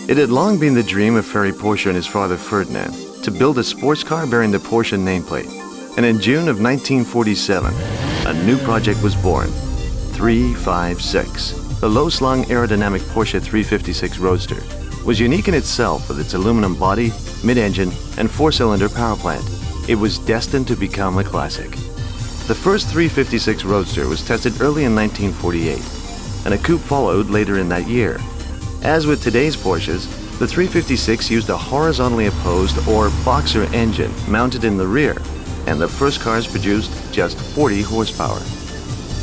It had long been the dream of Ferry Porsche and his father Ferdinand to build a sports car bearing the Porsche nameplate. And in June of 1947, a new project was born, 356. The low-slung aerodynamic Porsche 356 Roadster was unique in itself with its aluminum body, mid-engine, and four-cylinder power plant. It was destined to become a classic. The first 356 Roadster was tested early in 1948, and a coupe followed later in that year. As with today's Porsches, the 356 used a horizontally opposed or boxer engine mounted in the rear, and the first cars produced just 40 horsepower.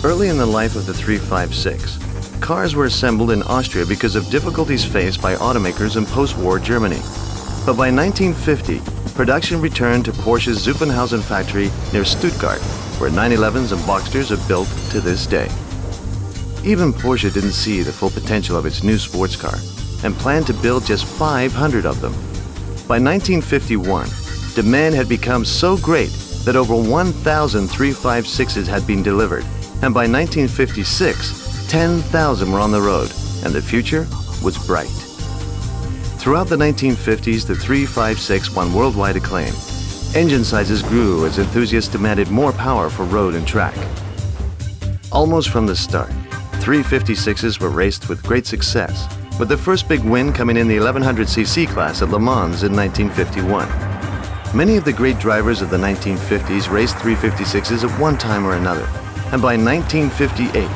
Early in the life of the 356, cars were assembled in Austria because of difficulties faced by automakers in post-war Germany. But by 1950, production returned to Porsche's Zuffenhausen factory near Stuttgart, where 911s and Boxsters are built to this day. Even Porsche didn't see the full potential of its new sports car and planned to build just 500 of them. By 1951, demand had become so great that over 1,000 356s had been delivered, and by 1956, 10,000 were on the road, and the future was bright. Throughout the 1950s, the 356 won worldwide acclaim. Engine sizes grew as enthusiasts demanded more power for road and track. Almost from the start, 356s were raced with great success, with the first big win coming in the 1100cc class at Le Mans in 1951. Many of the great drivers of the 1950s raced 356s at one time or another, and by 1958,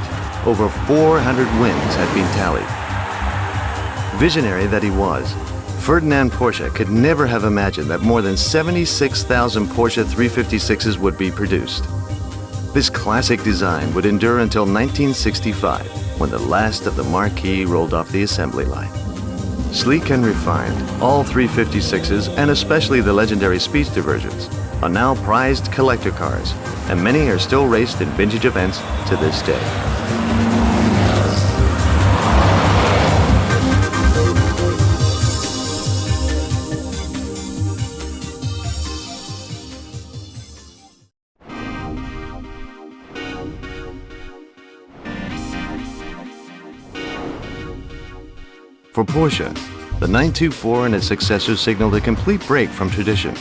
over 400 wins had been tallied. Visionary that he was, Ferdinand Porsche could never have imagined that more than 76,000 Porsche 356s would be produced. This classic design would endure until 1965, when the last of the marquee rolled off the assembly line. Sleek and refined, all 356s, and especially the legendary Speedster versions, are now prized collector cars, and many are still raced in vintage events to this day. For Porsche, the 924 and its successors signaled a complete break from tradition.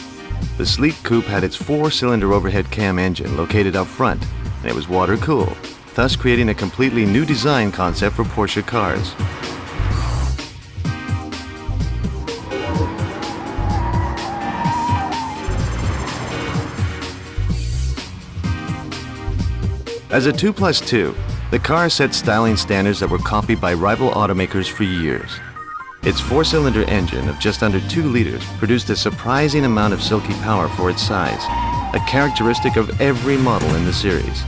The sleek coupe had its four-cylinder overhead cam engine located up front, and it was water-cooled, thus creating a completely new design concept for Porsche cars. As a 2+2, the car set styling standards that were copied by rival automakers for years. Its four-cylinder engine of just under 2 liters produced a surprising amount of silky power for its size, a characteristic of every model in the series.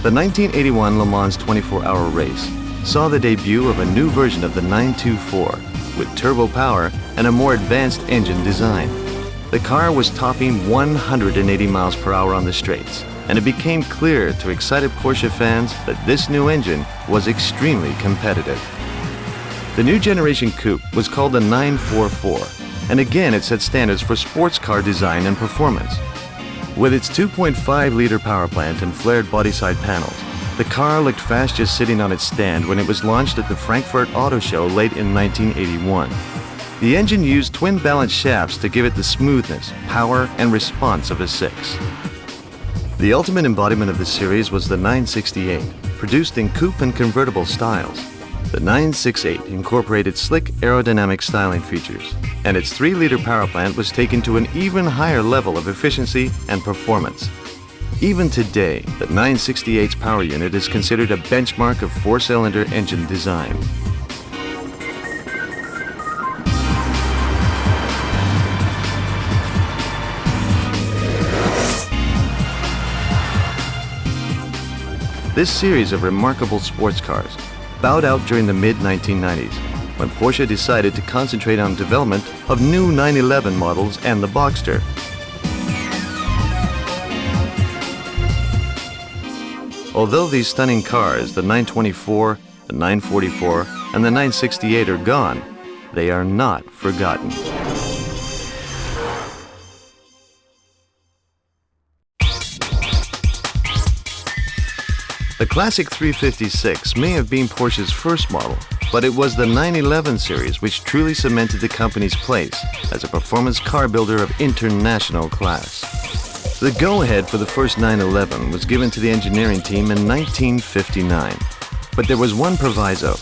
The 1981 Le Mans 24-hour race saw the debut of a new version of the 924 with turbo power and a more advanced engine design. The car was topping 180 miles per hour on the straights, and it became clear to excited Porsche fans that this new engine was extremely competitive. The new generation coupe was called the 944, and again it set standards for sports car design and performance. With its 2.5-liter power plant and flared bodyside panels, the car looked fast just sitting on its stand when it was launched at the Frankfurt Auto Show late in 1981. The engine used twin-balanced shafts to give it the smoothness, power, and response of a 6. The ultimate embodiment of the series was the 968, produced in coupe and convertible styles. The 968 incorporated slick aerodynamic styling features, and its 3-liter power plant was taken to an even higher level of efficiency and performance. Even today, the 968's power unit is considered a benchmark of four-cylinder engine design. This series of remarkable sports cars bowed out during the mid-1990s, when Porsche decided to concentrate on development of new 911 models and the Boxster. Although these stunning cars, the 924, the 944, and the 968 are gone, they are not forgotten. The classic 356 may have been Porsche's first model, but it was the 911 series which truly cemented the company's place as a performance car builder of international class. The go-ahead for the first 911 was given to the engineering team in 1959. But there was one proviso.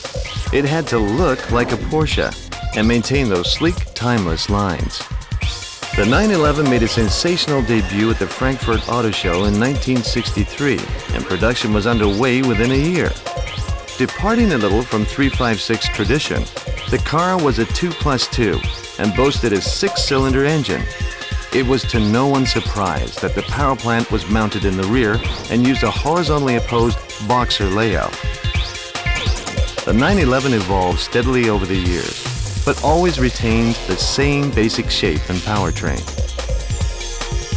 It had to look like a Porsche and maintain those sleek, timeless lines. The 911 made a sensational debut at the Frankfurt Auto Show in 1963, and production was underway within a year. Departing a little from 356 tradition, the car was a 2+2 and boasted a 6-cylinder engine. It was to no one's surprise that the power plant was mounted in the rear and used a horizontally opposed boxer layout. The 911 evolved steadily over the years, but always retained the same basic shape and powertrain.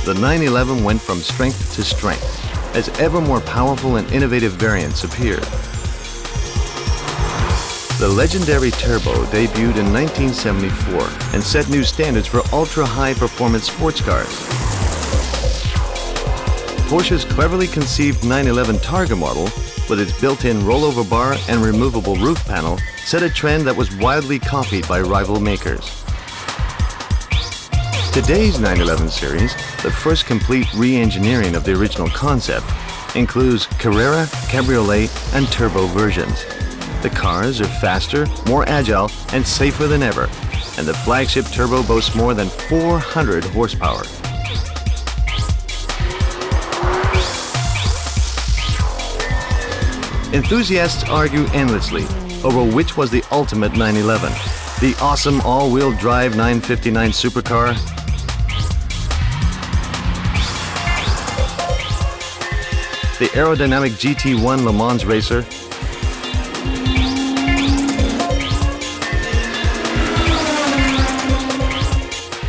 The 911 went from strength to strength as ever more powerful and innovative variants appeared. The legendary Turbo debuted in 1974 and set new standards for ultra-high performance sports cars. Porsche's cleverly conceived 911 Targa model, with its built-in rollover bar and removable roof panel, set a trend that was widely copied by rival makers. Today's 911 series, the first complete re-engineering of the original concept, includes Carrera, Cabriolet, and Turbo versions. The cars are faster, more agile, and safer than ever, and the flagship Turbo boasts more than 400 horsepower. Enthusiasts argue endlessly over which was the ultimate 911, the awesome all-wheel drive 959 supercar, the aerodynamic GT1 Le Mans racer,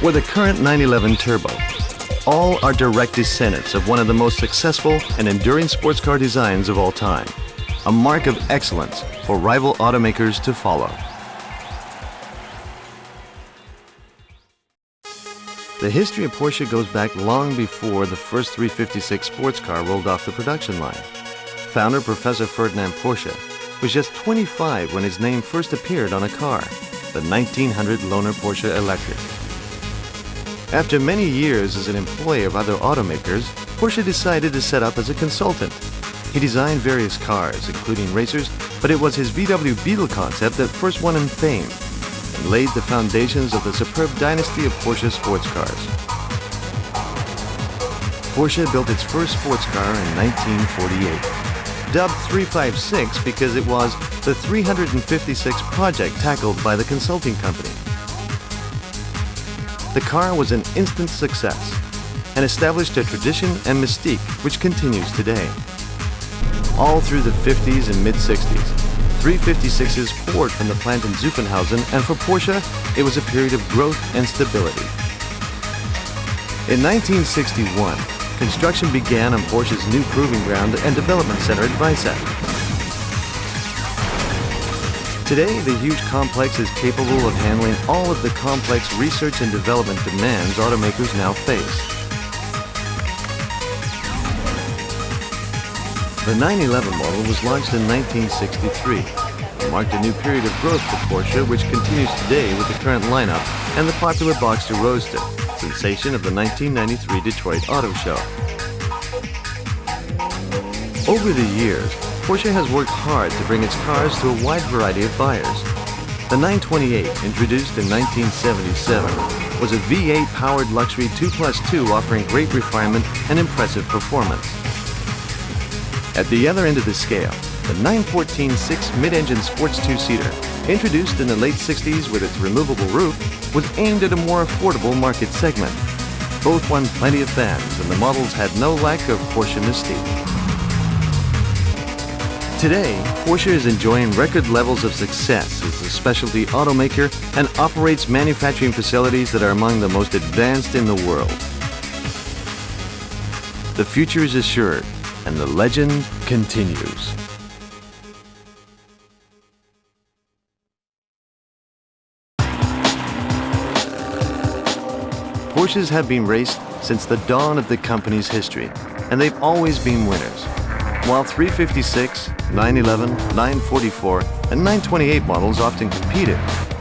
or the current 911 Turbo. All are direct descendants of one of the most successful and enduring sports car designs of all time, a mark of excellence for rival automakers to follow. The history of Porsche goes back long before the first 356 sports car rolled off the production line. Founder Professor Ferdinand Porsche was just 25 when his name first appeared on a car, the 1900 Lohner Porsche Electric. After many years as an employee of other automakers, Porsche decided to set up as a consultant. He designed various cars, including racers, but it was his VW Beetle concept that first won him fame and laid the foundations of the superb dynasty of Porsche sports cars. Porsche built its first sports car in 1948, dubbed 356 because it was the 356th project tackled by the consulting company. The car was an instant success and established a tradition and mystique which continues today. All through the 50s and mid-60s, 356s poured from the plant in Zuffenhausen, and for Porsche, it was a period of growth and stability. In 1961, construction began on Porsche's new proving ground and development center at Weissach. Today, the huge complex is capable of handling all of the complex research and development demands automakers now face. The 911 model was launched in 1963 and marked a new period of growth for Porsche, which continues today with the current lineup and the popular Boxster Roadster, sensation of the 1993 Detroit Auto Show. Over the years, Porsche has worked hard to bring its cars to a wide variety of buyers. The 928, introduced in 1977, was a V8 powered luxury 2+2 offering great refinement and impressive performance. At the other end of the scale, the 914 6 mid-engine sports two-seater, introduced in the late 60s with its removable roof, was aimed at a more affordable market segment. Both won plenty of fans, and the models had no lack of Porsche mystique. Today, Porsche is enjoying record levels of success as a specialty automaker and operates manufacturing facilities that are among the most advanced in the world. The future is assured, and the legend continues. Porsches have been raced since the dawn of the company's history, and they've always been winners. While 356, 911, 944, and 928 models often competed,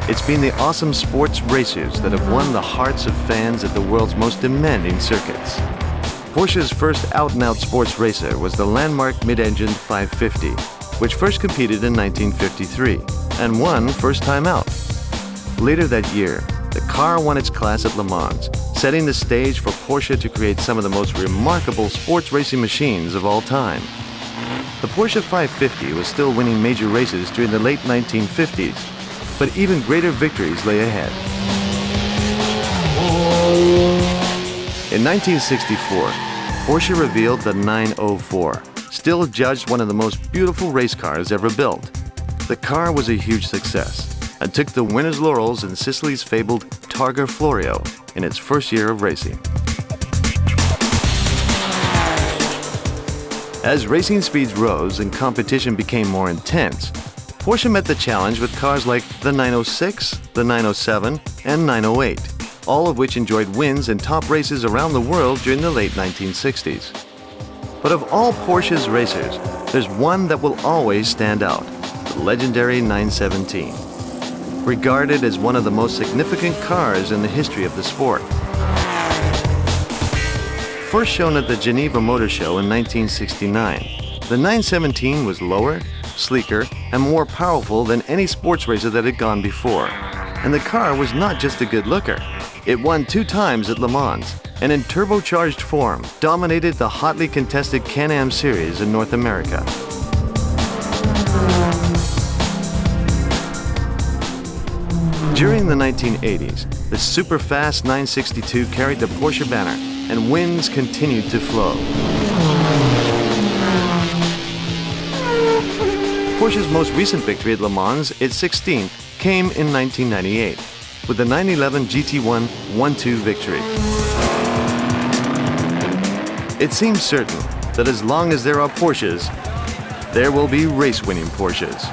it's been the awesome sports racers that have won the hearts of fans at the world's most demanding circuits. Porsche's first out-and-out sports racer was the landmark mid-engine 550, which first competed in 1953 and won first time out. Later that year, the car won its class at Le Mans, setting the stage for Porsche to create some of the most remarkable sports racing machines of all time. The Porsche 550 was still winning major races during the late 1950s, but even greater victories lay ahead. In 1964, Porsche revealed the 904, still judged one of the most beautiful race cars ever built. The car was a huge success and took the winner's laurels in Sicily's fabled Targa Florio in its first year of racing. As racing speeds rose and competition became more intense, Porsche met the challenge with cars like the 906, the 907, and 908, all of which enjoyed wins in top races around the world during the late 1960s. But of all Porsche's racers, there's one that will always stand out, the legendary 917. Regarded as one of the most significant cars in the history of the sport. First shown at the Geneva Motor Show in 1969, the 917 was lower, sleeker, and more powerful than any sports racer that had gone before. And the car was not just a good looker. It won 2 times at Le Mans, and in turbocharged form, dominated the hotly contested Can-Am series in North America. During the 1980s, the super-fast 962 carried the Porsche banner, and wins continued to flow. Porsche's most recent victory at Le Mans, its 16th, came in 1998, with the 911 GT1 1-2 victory. It seems certain that as long as there are Porsches, there will be race-winning Porsches.